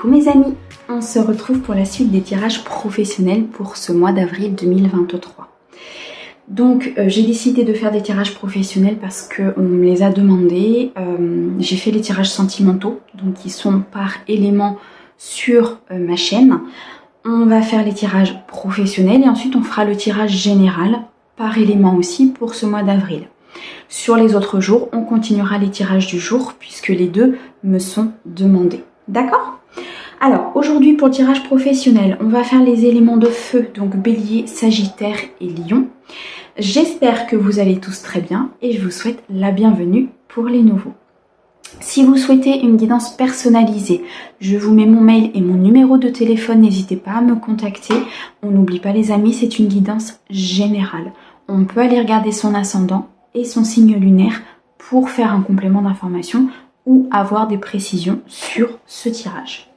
Coucou mes amis, on se retrouve pour la suite des tirages professionnels pour ce mois d'avril 2023. Donc j'ai décidé de faire des tirages professionnels parce qu'on me les a demandés. J'ai fait les tirages sentimentaux, donc qui sont par élément sur ma chaîne. On va faire les tirages professionnels et ensuite on fera le tirage général par élément aussi pour ce mois d'avril. Sur les autres jours, on continuera les tirages du jour puisque les deux me sont demandés. D'accord ? Alors, aujourd'hui pour le tirage professionnel, on va faire les éléments de feu, donc Bélier, Sagittaire et Lion. J'espère que vous allez tous très bien et je vous souhaite la bienvenue pour les nouveaux. Si vous souhaitez une guidance personnalisée, je vous mets mon mail et mon numéro de téléphone, n'hésitez pas à me contacter. On n'oublie pas les amis, c'est une guidance générale. On peut aller regarder son ascendant et son signe lunaire pour faire un complément d'information ou avoir des précisions sur ce tirage.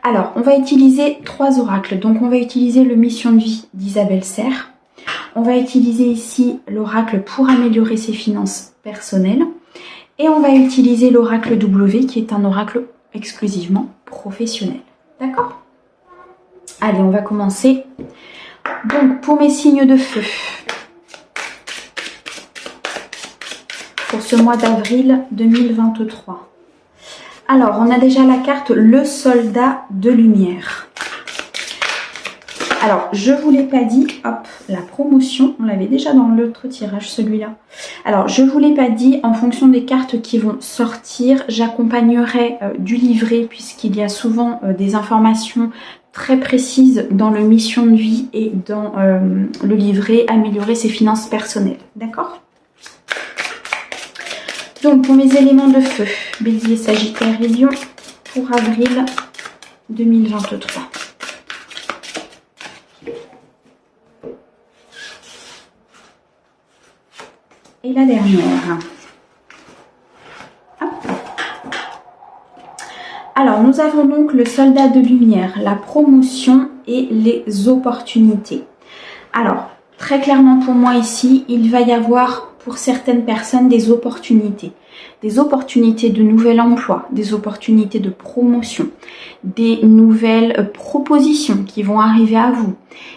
Alors, on va utiliser 3 oracles. Donc, on va utiliser le Mission de vie d'Isabelle Serre. On va utiliser ici l'oracle pour améliorer ses finances personnelles. Et on va utiliser l'oracle W qui est un oracle exclusivement professionnel. D'accord ? Allez, on va commencer. Donc, pour mes signes de feu, pour ce mois d'avril 2023. Alors, on a déjà la carte le soldat de lumière. Alors, je ne vous l'ai pas dit, hop, la promotion, on l'avait déjà dans l'autre tirage, celui-là. Alors, je ne vous l'ai pas dit, en fonction des cartes qui vont sortir, j'accompagnerai du livret, puisqu'il y a souvent des informations très précises dans le mission de vie et dans le livret, améliorer ses finances personnelles. D'accord ? Donc, pour mes éléments de feu, Bélier, Sagittaire et Lion, pour avril 2023. Et la dernière. Hop. Alors, nous avons donc le soldat de lumière, la promotion et les opportunités. Alors, très clairement pour moi ici, il va y avoir pour certaines personnes des opportunités de nouvel emploi, des opportunités de promotion, des nouvelles propositions qui vont arriver à vous.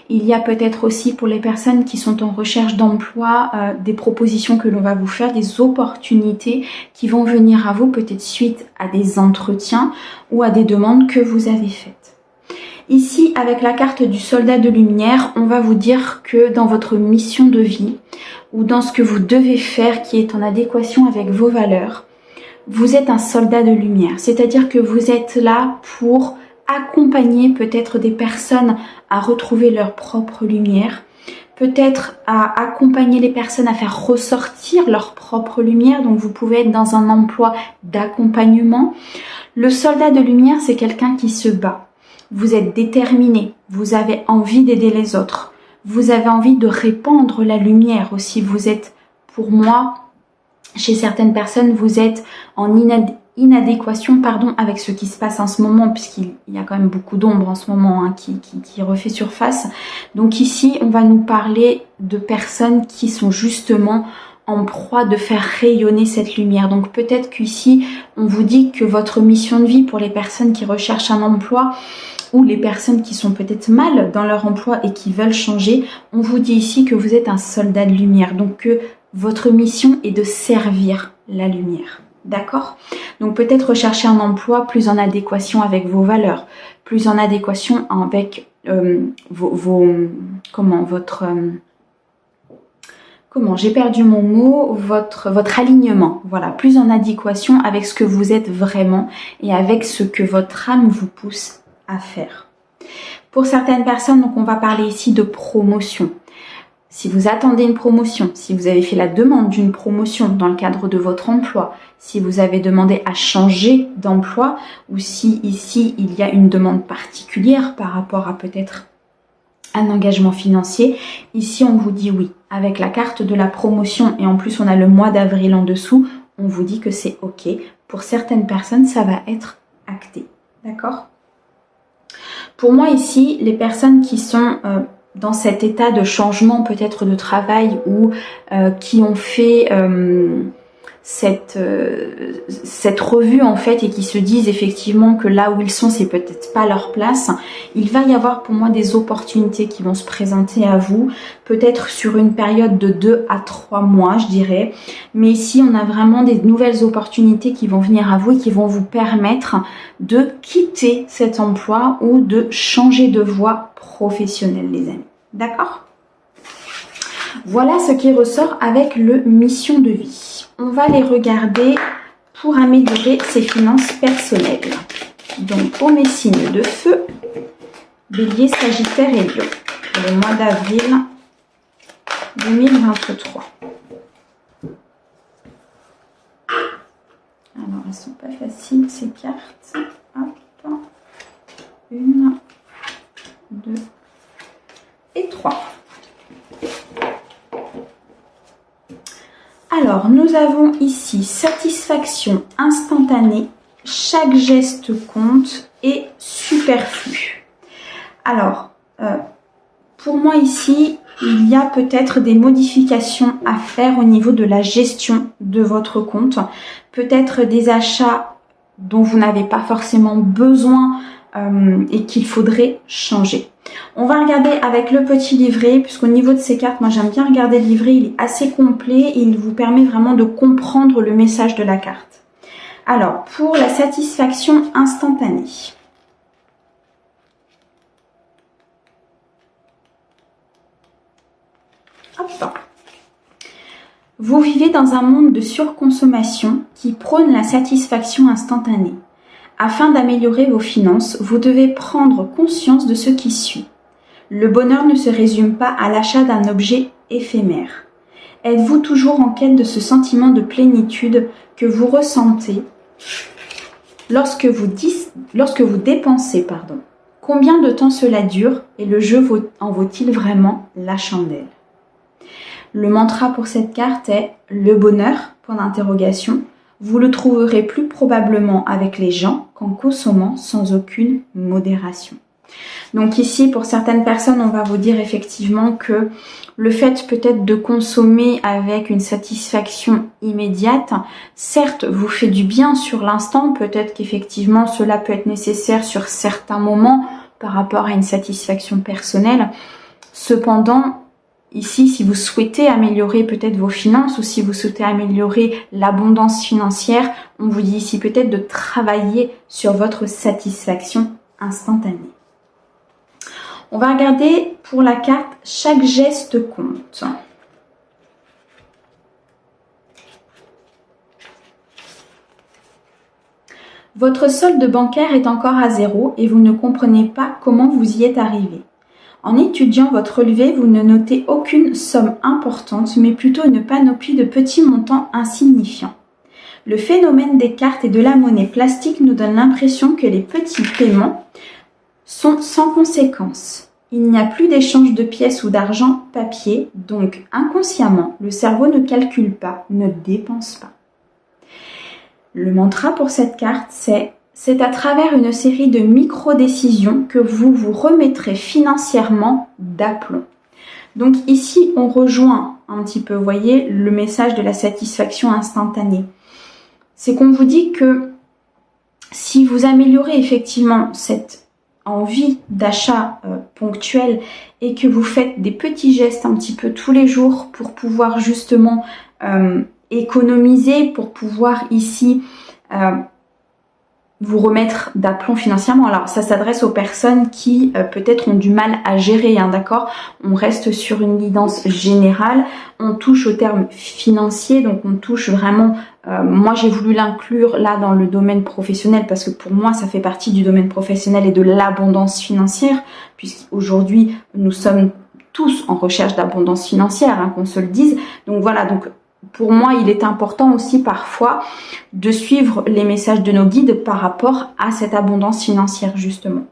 Il y a peut-être aussi pour les personnes qui sont en recherche d'emploi des propositions que l'on va vous faire, des opportunités qui vont venir à vous peut-être suite à des entretiens ou à des demandes que vous avez faites. Ici, avec la carte du soldat de lumière, on va vous dire que dans votre mission de vie ou dans ce que vous devez faire qui est en adéquation avec vos valeurs, vous êtes un soldat de lumière. C'est-à-dire que vous êtes là pour accompagner peut-être des personnes à retrouver leur propre lumière, peut-être à accompagner les personnes à faire ressortir leur propre lumière. Donc vous pouvez être dans un emploi d'accompagnement. Le soldat de lumière, c'est quelqu'un qui se bat. Vous êtes déterminé, vous avez envie d'aider les autres, vous avez envie de répandre la lumière aussi. Vous êtes, pour moi, chez certaines personnes, vous êtes en inadéquation avec ce qui se passe en ce moment, puisqu'il y a quand même beaucoup d'ombre en ce moment qui refait surface. Donc ici, on va nous parler de personnes qui sont justement en proie de faire rayonner cette lumière. Donc peut-être qu'ici, on vous dit que votre mission de vie pour les personnes qui recherchent un emploi ou les personnes qui sont peut-être mal dans leur emploi et qui veulent changer, on vous dit ici que vous êtes un soldat de lumière. Donc que votre mission est de servir la lumière. D'accord ? Donc peut-être rechercher un emploi plus en adéquation avec vos valeurs, plus en adéquation avec j'ai perdu mon mot, votre alignement, voilà, plus en adéquation avec ce que vous êtes vraiment et avec ce que votre âme vous pousse à faire. Pour certaines personnes, donc on va parler ici de promotion. Si vous attendez une promotion, si vous avez fait la demande d'une promotion dans le cadre de votre emploi, si vous avez demandé à changer d'emploi ou si ici il y a une demande particulière par rapport à peut-être un engagement financier, ici on vous dit oui. Avec la carte de la promotion et en plus on a le mois d'avril en dessous, on vous dit que c'est ok. Pour certaines personnes, ça va être acté. D'accord ? Pour moi ici, les personnes qui sont dans cet état de changement peut-être de travail ou qui ont fait cette revue en fait et qui se disent effectivement que là où ils sont c'est peut-être pas leur place, il va y avoir pour moi des opportunités qui vont se présenter à vous, peut-être sur une période de 2 à 3 mois je dirais, mais ici on a vraiment des nouvelles opportunités qui vont venir à vous et qui vont vous permettre de quitter cet emploi ou de changer de voie professionnelle les amis, d'accord? Voilà ce qui ressort avec le mission de vie. On va les regarder pour améliorer ses finances personnelles. Donc, pour mes signes de feu, Bélier, Sagittaire et Lion, pour le mois d'avril 2023. Alors, elles sont pas faciles ces cartes. Hop. 1, 2 et 3. Alors, nous avons ici satisfaction instantanée, chaque geste compte et superflu. Alors, pour moi ici, il y a peut-être des modifications à faire au niveau de la gestion de votre compte. Peut-être des achats dont vous n'avez pas forcément besoin et qu'il faudrait changer. On va regarder avec le petit livret, puisqu'au niveau de ces cartes, moi j'aime bien regarder le livret, il est assez complet et il vous permet vraiment de comprendre le message de la carte. Alors, pour la satisfaction instantanée. Hop. Vous vivez dans un monde de surconsommation qui prône la satisfaction instantanée. Afin d'améliorer vos finances, vous devez prendre conscience de ce qui suit. Le bonheur ne se résume pas à l'achat d'un objet éphémère. Êtes-vous toujours en quête de ce sentiment de plénitude que vous ressentez lorsque vous dépensez, Combien de temps cela dure et le jeu en vaut-il vraiment la chandelle? Le mantra pour cette carte est « Le bonheur ?» Vous le trouverez plus probablement avec les gens qu'en consommant sans aucune modération. Donc ici, pour certaines personnes, on va vous dire effectivement que le fait peut-être de consommer avec une satisfaction immédiate, certes, vous fait du bien sur l'instant, peut-être qu'effectivement cela peut être nécessaire sur certains moments par rapport à une satisfaction personnelle. Cependant, ici, si vous souhaitez améliorer peut-être vos finances ou si vous souhaitez améliorer l'abondance financière, on vous dit ici peut-être de travailler sur votre satisfaction instantanée. On va regarder pour la carte « Chaque geste compte ». Votre solde bancaire est encore à 0 et vous ne comprenez pas comment vous y êtes arrivé. En étudiant votre relevé, vous ne notez aucune somme importante, mais plutôt une panoplie de petits montants insignifiants. Le phénomène des cartes et de la monnaie plastique nous donne l'impression que les petits paiements sont sans conséquence. Il n'y a plus d'échange de pièces ou d'argent papier, donc inconsciemment, le cerveau ne calcule pas, ne dépense pas. Le mantra pour cette carte, c'est à travers une série de micro-décisions que vous vous remettrez financièrement d'aplomb. Donc ici, on rejoint un petit peu, vous voyez, le message de la satisfaction instantanée. C'est qu'on vous dit que si vous améliorez effectivement cette envie d'achat ponctuel et que vous faites des petits gestes un petit peu tous les jours pour pouvoir justement économiser, pour pouvoir ici vous remettre d'aplomb financièrement. Alors ça s'adresse aux personnes qui peut-être ont du mal à gérer, hein, d'accord? On reste sur une guidance générale, on touche au terme financier, donc on touche vraiment, moi j'ai voulu l'inclure là dans le domaine professionnel parce que pour moi ça fait partie du domaine professionnel et de l'abondance financière, puisqu'aujourd'hui nous sommes tous en recherche d'abondance financière, hein, qu'on se le dise. Donc voilà, donc pour moi, il est important aussi parfois de suivre les messages de nos guides par rapport à cette abondance financière justement.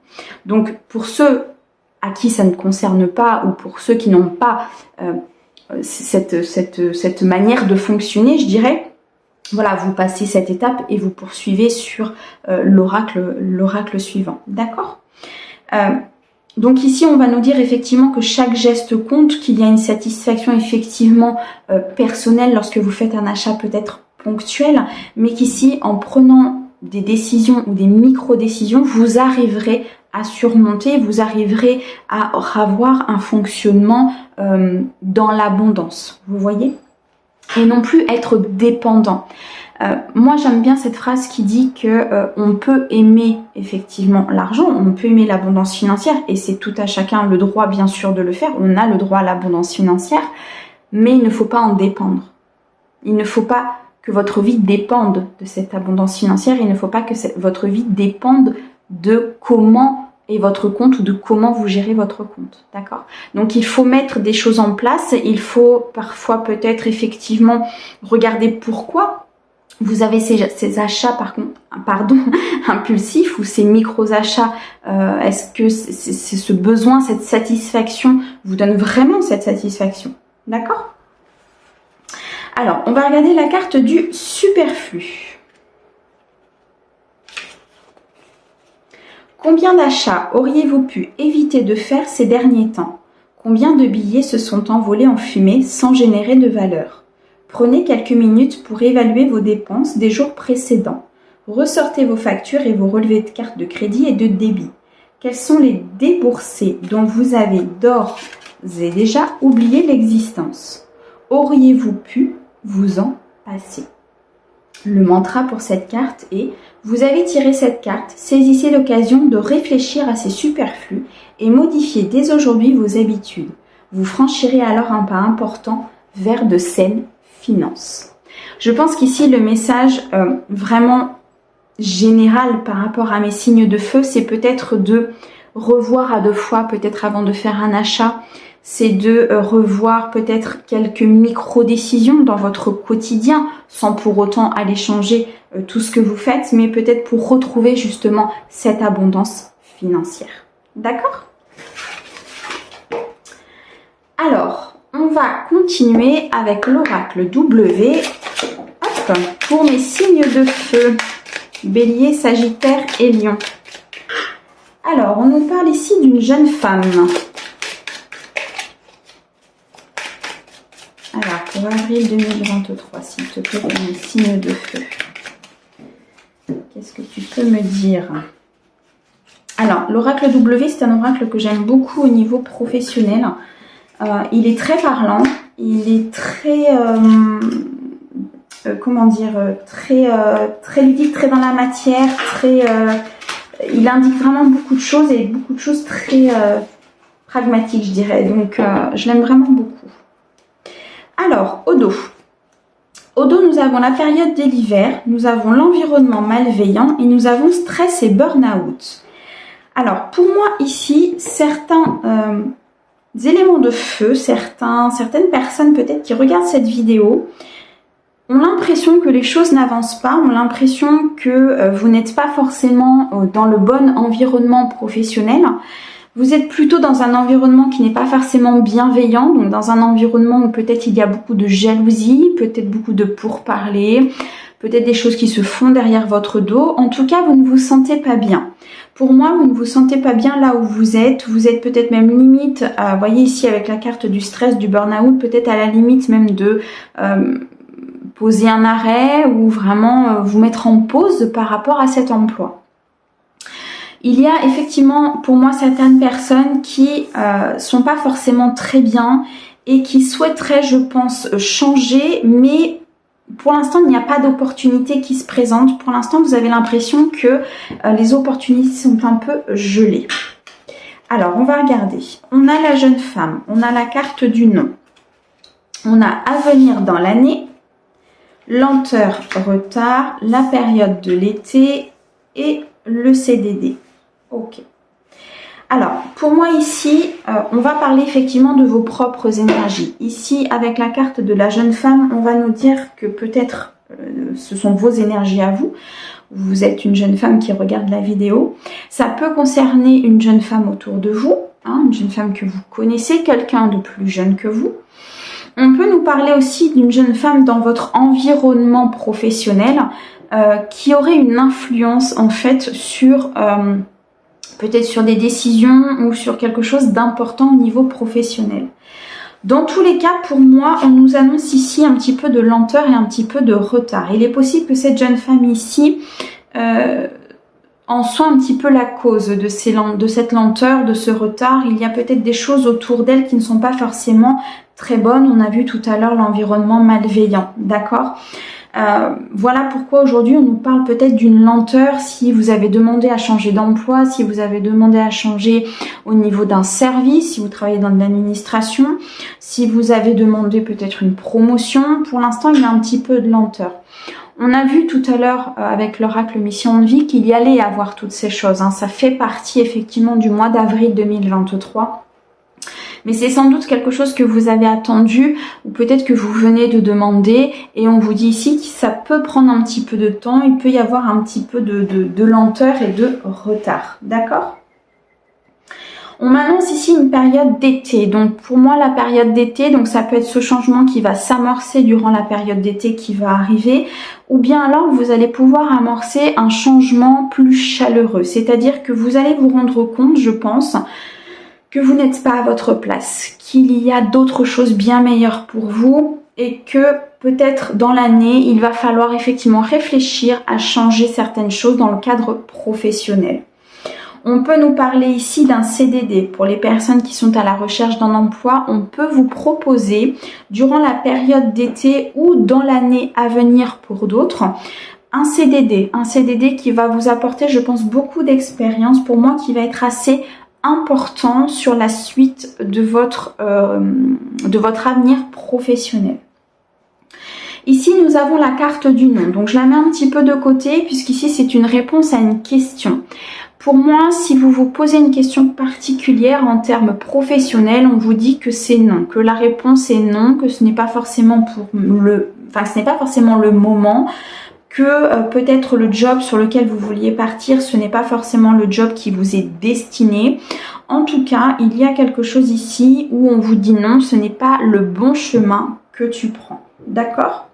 Donc pour ceux à qui ça ne concerne pas ou pour ceux qui n'ont pas cette manière de fonctionner, je dirais, voilà, vous passez cette étape et vous poursuivez sur l'oracle suivant. D'accord ? Donc ici, on va nous dire effectivement que chaque geste compte, qu'il y a une satisfaction effectivement personnelle lorsque vous faites un achat peut-être ponctuelles, mais qu'ici, en prenant des décisions ou des micro-décisions, vous arriverez à surmonter, vous arriverez à avoir un fonctionnement dans l'abondance, vous voyez? Et non plus être dépendant. Moi, j'aime bien cette phrase qui dit que on peut aimer effectivement l'argent, on peut aimer l'abondance financière, et c'est tout à chacun le droit, bien sûr, de le faire. On a le droit à l'abondance financière, mais il ne faut pas en dépendre. Il ne faut pas que votre vie dépende de cette abondance financière. Il ne faut pas que votre vie dépende de comment est votre compte ou de comment vous gérez votre compte. D'accord? Donc, il faut mettre des choses en place. Il faut parfois peut-être effectivement regarder pourquoi vous avez ces achats impulsifs ou ces micro-achats. Est-ce que c'est ce besoin, cette satisfaction vous donne vraiment cette satisfaction? D'accord? Alors, on va regarder la carte du superflu. Combien d'achats auriez-vous pu éviter de faire ces derniers temps? Combien de billets se sont envolés en fumée sans générer de valeur? Prenez quelques minutes pour évaluer vos dépenses des jours précédents. Ressortez vos factures et vos relevés de cartes de crédit et de débit. Quels sont les déboursés dont vous avez d'ores et déjà oublié l'existence? Auriez-vous pu vous en passer? Le mantra pour cette carte est: vous avez tiré cette carte, saisissez l'occasion de réfléchir à ces superflus et modifiez dès aujourd'hui vos habitudes. Vous franchirez alors un pas important vers de saines finances. Je pense qu'ici le message vraiment général par rapport à mes signes de feu, c'est peut-être de revoir à deux fois, peut-être avant de faire un achat, c'est de revoir peut-être quelques micro-décisions dans votre quotidien, sans pour autant aller changer tout ce que vous faites, mais peut-être pour retrouver justement cette abondance financière. D'accord? Alors, on va continuer avec l'oracle W. Hop, pour mes signes de feu, Bélier, Sagittaire et Lion. Alors, on nous parle ici d'une jeune femme. Alors, pour avril 2023, s'il te plaît, pour mes signes de feu. Qu'est-ce que tu peux me dire? Alors, l'oracle W, c'est un oracle que j'aime beaucoup au niveau professionnel. Il est très parlant, il est très, très ludique, très dans la matière, il indique vraiment beaucoup de choses et beaucoup de choses très pragmatiques, je dirais. Donc, je l'aime vraiment beaucoup. Alors, au dos. Au dos, nous avons la période de l'hiver, nous avons l'environnement malveillant et nous avons stress et burn-out. Alors, pour moi, ici, certains éléments de feu, certaines personnes peut-être qui regardent cette vidéo ont l'impression que les choses n'avancent pas, ont l'impression que vous n'êtes pas forcément dans le bon environnement professionnel. Vous êtes plutôt dans un environnement qui n'est pas forcément bienveillant, donc dans un environnement où peut-être il y a beaucoup de jalousie, peut-être beaucoup de pourparlers, peut-être des choses qui se font derrière votre dos. En tout cas, vous ne vous sentez pas bien. Pour moi, vous ne vous sentez pas bien là où vous êtes peut-être même limite, vous voyez ici avec la carte du stress, du burn-out, peut-être à la limite même de poser un arrêt ou vraiment vous mettre en pause par rapport à cet emploi. Il y a effectivement pour moi certaines personnes qui sont pas forcément très bien et qui souhaiteraient, je pense, changer, mais pour l'instant, il n'y a pas d'opportunité qui se présente. Pour l'instant, vous avez l'impression que les opportunités sont un peu gelées. Alors, on va regarder. On a la jeune femme, on a la carte du non. On a avenir dans l'année, lenteur, retard, la période de l'été et le CDD. Ok. Alors, pour moi ici, on va parler effectivement de vos propres énergies. Ici, avec la carte de la jeune femme, on va nous dire que peut-être ce sont vos énergies à vous. Vous êtes une jeune femme qui regarde la vidéo. Ça peut concerner une jeune femme autour de vous, hein, une jeune femme que vous connaissez, quelqu'un de plus jeune que vous. On peut nous parler aussi d'une jeune femme dans votre environnement professionnel qui aurait une influence en fait sur... peut-être sur des décisions ou sur quelque chose d'important au niveau professionnel. Dans tous les cas, pour moi, on nous annonce ici un petit peu de lenteur et un petit peu de retard. Il est possible que cette jeune femme ici en soit un petit peu la cause de cette lenteur, de ce retard. Il y a peut-être des choses autour d'elle qui ne sont pas forcément très bonnes. On a vu tout à l'heure l'environnement malveillant, d'accord ? Voilà pourquoi aujourd'hui on nous parle peut-être d'une lenteur si vous avez demandé à changer d'emploi, si vous avez demandé à changer au niveau d'un service, si vous travaillez dans de l'administration, si vous avez demandé peut-être une promotion. Pour l'instant, il y a un petit peu de lenteur. On a vu tout à l'heure avec l'oracle Mission de Vie qu'il y allait avoir toutes ces choses. Ça fait partie effectivement du mois d'avril 2023. Mais c'est sans doute quelque chose que vous avez attendu ou peut-être que vous venez de demander et on vous dit ici que ça peut prendre un petit peu de temps. Il peut y avoir un petit peu de lenteur et de retard. D'accord ? On m'annonce ici une période d'été. Donc pour moi, la période d'été, donc ça peut être ce changement qui va s'amorcer durant la période d'été qui va arriver, ou bien alors vous allez pouvoir amorcer un changement plus chaleureux. C'est-à-dire que vous allez vous rendre compte, je pense, que vous n'êtes pas à votre place, qu'il y a d'autres choses bien meilleures pour vous et que peut-être dans l'année, il va falloir effectivement réfléchir à changer certaines choses dans le cadre professionnel. On peut nous parler ici d'un CDD. Pour les personnes qui sont à la recherche d'un emploi, on peut vous proposer, durant la période d'été ou dans l'année à venir pour d'autres, un CDD qui va vous apporter, je pense, beaucoup d'expérience, pour moi, qui va être assez important sur la suite de votre avenir professionnel. Ici, nous avons la carte du non. Donc, je la mets un petit peu de côté puisqu'ici, c'est une réponse à une question. Pour moi, si vous vous posez une question particulière en termes professionnels, on vous dit que c'est non, que la réponse est non, que ce n'est pas forcément le moment, que peut-être le job sur lequel vous vouliez partir, ce n'est pas forcément le job qui vous est destiné. En tout cas, il y a quelque chose ici où on vous dit non, ce n'est pas le bon chemin que tu prends. D'accord ?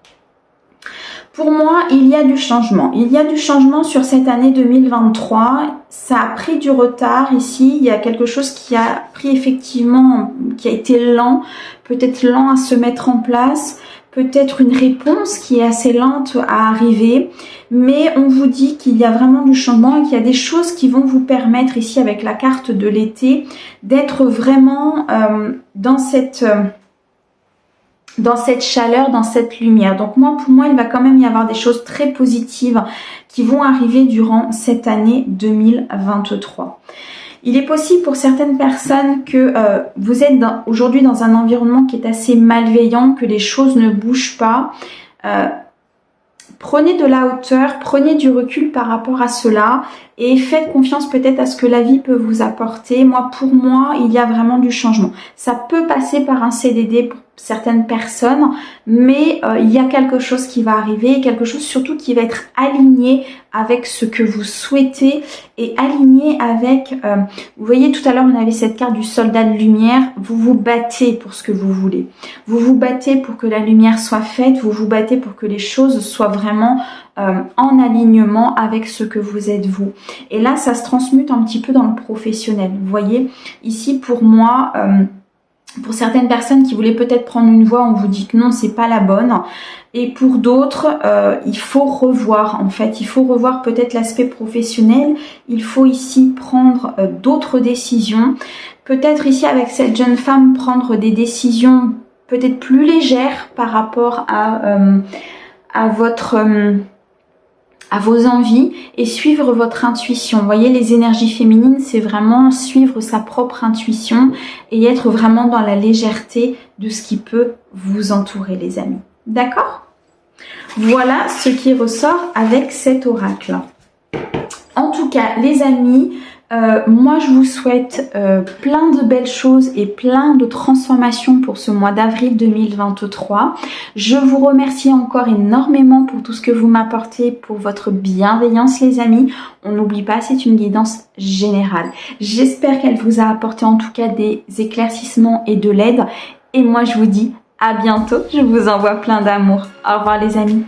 Pour moi, il y a du changement. Il y a du changement sur cette année 2023. Ça a pris du retard ici. Il y a quelque chose qui a pris effectivement, qui a été lent, peut-être lent à se mettre en place. Peut-être une réponse qui est assez lente à arriver, mais on vous dit qu'il y a vraiment du changement et qu'il y a des choses qui vont vous permettre ici avec la carte de l'été d'être vraiment dans cette chaleur, dans cette lumière. Donc pour moi, il va quand même y avoir des choses très positives qui vont arriver durant cette année 2023. Il est possible pour certaines personnes que vous êtes aujourd'hui dans un environnement qui est assez malveillant, que les choses ne bougent pas. Prenez de la hauteur, prenez du recul par rapport à cela et faites confiance peut-être à ce que la vie peut vous apporter. Pour moi, il y a vraiment du changement. Ça peut passer par un CDD pour certaines personnes, mais il y a quelque chose qui va arriver, quelque chose surtout qui va être aligné avec ce que vous souhaitez et aligné avec, vous voyez tout à l'heure on avait cette carte du soldat de lumière, vous vous battez pour ce que vous voulez, vous vous battez pour que la lumière soit faite, vous vous battez pour que les choses soient vraiment en alignement avec ce que vous êtes vous. Et là ça se transmute un petit peu dans le professionnel, vous voyez ici pour moi, pour certaines personnes qui voulaient peut-être prendre une voie, on vous dit que non, c'est pas la bonne. Et pour d'autres, il faut revoir en fait. Il faut revoir peut-être l'aspect professionnel. Il faut ici prendre d'autres décisions. Peut-être ici avec cette jeune femme, prendre des décisions peut-être plus légères par rapport à vos envies et suivre votre intuition. Vous voyez, les énergies féminines, c'est vraiment suivre sa propre intuition et être vraiment dans la légèreté de ce qui peut vous entourer, les amis. D'accord ? Voilà ce qui ressort avec cet oracle. En tout cas, les amis, moi je vous souhaite plein de belles choses et plein de transformations pour ce mois d'avril 2023. Je vous remercie encore énormément pour tout ce que vous m'apportez, pour votre bienveillance les amis. On n'oublie pas, c'est une guidance générale. J'espère qu'elle vous a apporté en tout cas des éclaircissements et de l'aide. Et moi je vous dis à bientôt, je vous envoie plein d'amour. Au revoir les amis.